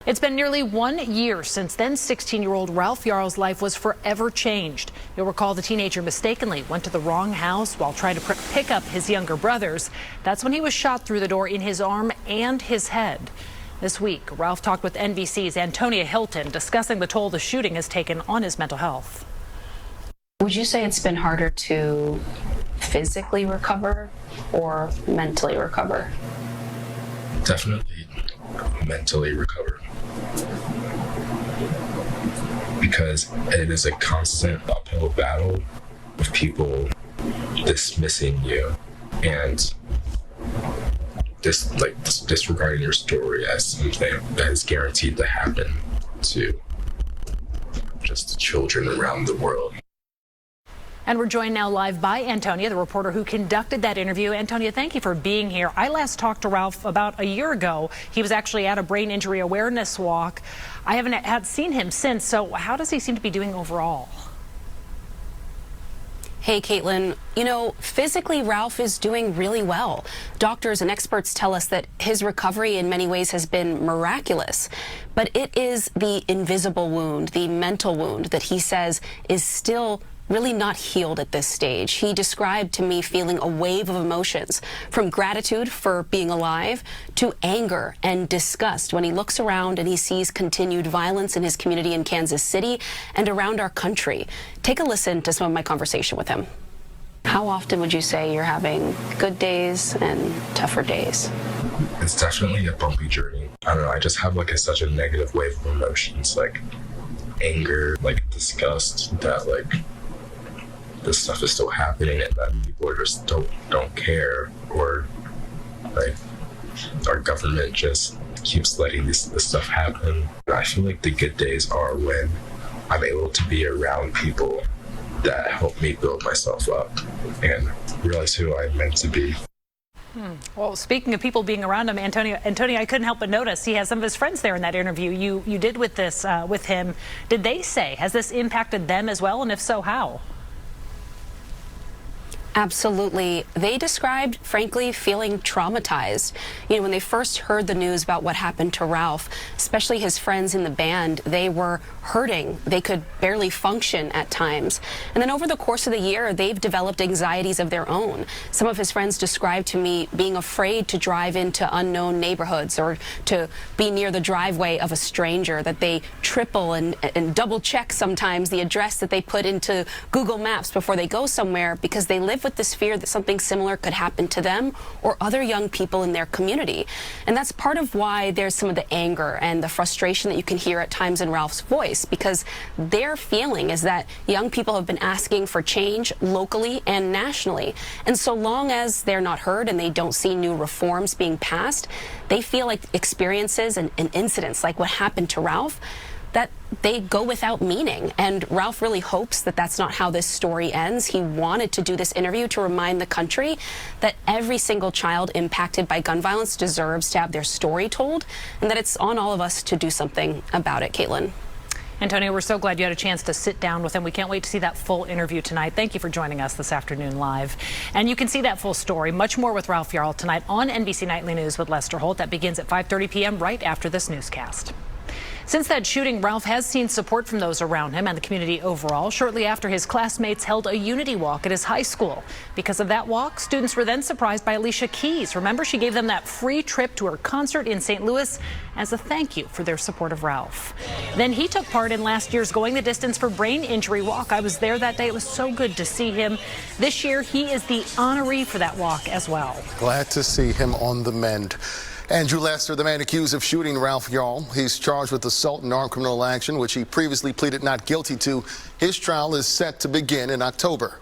It's been nearly 1 year since then 16-year-old Ralph Yarl's life was forever changed. You'll recall the teenager mistakenly went to the wrong house while trying to pick up his younger brothers. That's when he was shot through the door in his arm and his head. This week, Ralph talked with NBC's Antonia Hilton discussing the toll the shooting has taken on his mental health. Would you say it's been harder to physically recover or mentally recover? Definitely mentally recover, because it is a constant uphill battle of people dismissing you and disregarding your story as something that is guaranteed to happen to just children around the world. And we're joined now live by Antonia, the reporter who conducted that interview. Antonia, thank you for being here. I last talked to Ralph about a year ago. He was actually at a brain injury awareness walk. I haven't seen him since, so how does he seem to be doing overall? Hey, Caitlin, physically, Ralph is doing really well. Doctors and experts tell us that his recovery in many ways has been miraculous. But it is the invisible wound, the mental wound that he says is still really not healed at this stage. He described to me feeling a wave of emotions, from gratitude for being alive to anger and disgust when he looks around and he sees continued violence in his community in Kansas City and around our country. Take a listen to some of my conversation with him. How often would you say you're having good days and tougher days? It's definitely a bumpy journey. I don't know, I just have such a negative wave of emotions, like anger, disgust, that this stuff is still happening and that people just don't care, or our government just keeps letting this stuff happen. I feel like the good days are when I'm able to be around people that help me build myself up and realize who I'm meant to be. Well, speaking of people being around him, Antonia, I couldn't help but notice he has some of his friends there in that interview you did with him. Did they say, has this impacted them as well, and if so, how? Absolutely. They described, frankly, feeling traumatized. When they first heard the news about what happened to Ralph, especially his friends in the band, they were hurting. They could barely function at times. And then over the course of the year, they've developed anxieties of their own. Some of his friends described to me being afraid to drive into unknown neighborhoods or to be near the driveway of a stranger, that they triple and double check sometimes the address that they put into Google Maps before they go somewhere, because they live with this fear that something similar could happen to them or other young people in their community. And that's part of why there's some of the anger and the frustration that you can hear at times in Ralph's voice, because their feeling is that young people have been asking for change locally and nationally. And so long as they're not heard and they don't see new reforms being passed, they feel like experiences and incidents like what happened to Ralph, that they go without meaning. And Ralph really hopes that that's not how this story ends. He wanted to do this interview to remind the country that every single child impacted by gun violence deserves to have their story told, and that it's on all of us to do something about it. Caitlin. Antonia, we're so glad you had a chance to sit down with him. We can't wait to see that full interview tonight. Thank you for joining us this afternoon live. And you can see that full story, much more with Ralph Yarl tonight on NBC Nightly News with Lester Holt. That begins at 5:30 p.m. right after this newscast. Since that shooting, Ralph has seen support from those around him and the community overall. Shortly after, his classmates held a unity walk at his high school. Because of that walk, students were then surprised by Alicia Keys. Remember, she gave them that free trip to her concert in St. Louis as a thank you for their support of Ralph. Then he took part in last year's Going the Distance for Brain Injury walk. I was there that day. It was so good to see him. This year, he is the honoree for that walk as well. Glad to see him on the mend. Andrew Lester, the man accused of shooting Ralph Yarl. He's charged with assault and armed criminal action, which he previously pleaded not guilty to. His trial is set to begin in October.